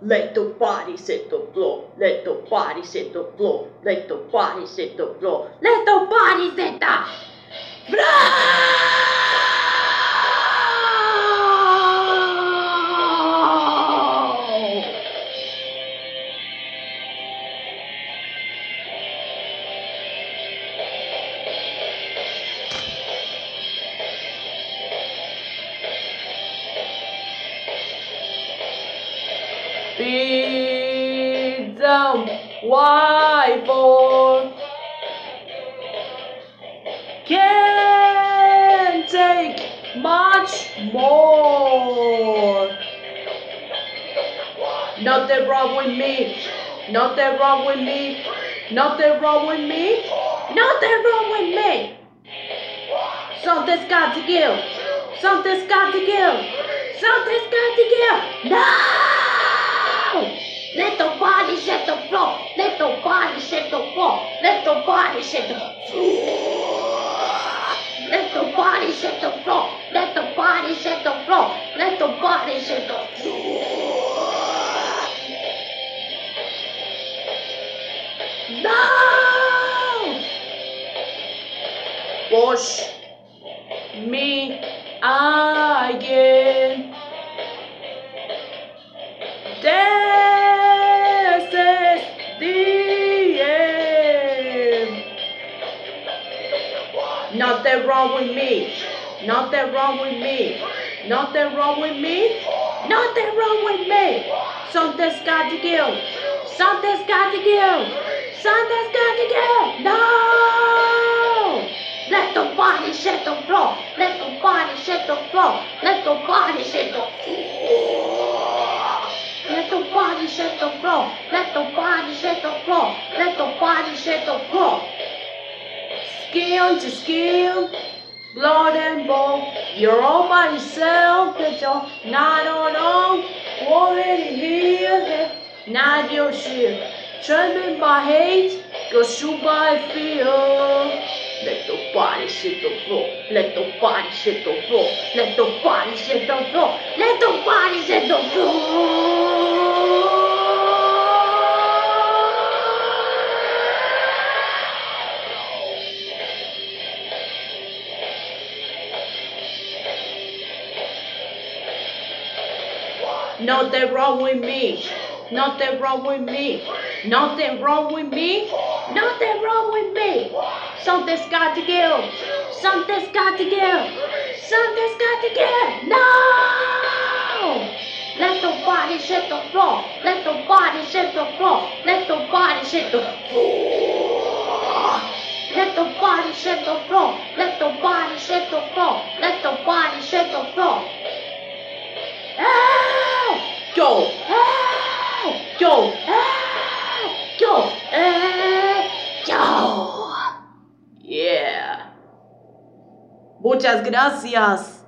Let the body hit the floor. Let the body hit the floor. Let the body hit the floor. Let the body hit the floor. Feed them white boy. Can't take much more. Nothing wrong with me. Nothing wrong with me. Nothing wrong with me. Nothing wrong with me. Something's got to give. Something's got to give. Something's got to give. No! Let the body hit the floor. Let the body hit the floor. Let the body hit the floor. Let the body hit the floor. Let the body hit the floor. Let the body hit the floor. No! Push me again. This is the end. Nothing wrong with me. Nothing wrong with me. Nothing wrong with me. Nothing wrong with me. Something's got to give. Something's got to give. Something's got to give. No! Let the body hit the floor. Let the body hit the floor. Let the body hit the floor. Let the body hit the floor. Let the body hit the floor. Let the body hit the floor. Skin to skin, blood and bone. You're all by yourself, but you're not alone. Already here, not your shit. Trembling by hate, consumed by fear. Let the body hit the floor. Let the body hit the floor. Let the body hit the floor. Let the body hit the floor. Nothing wrong with me. Nothing wrong with me. Nothing wrong with me. Nothing wrong with me. Something's got to give. Something's got to give. Something's got to give. No! Let the body hit the floor. Let the body hit the floor. Let the body hit the floor. Let the body hit the floor. Let the body hit the floor. Let the body hit the floor. Go! Go! Go! Go! Yeah. Muchas gracias.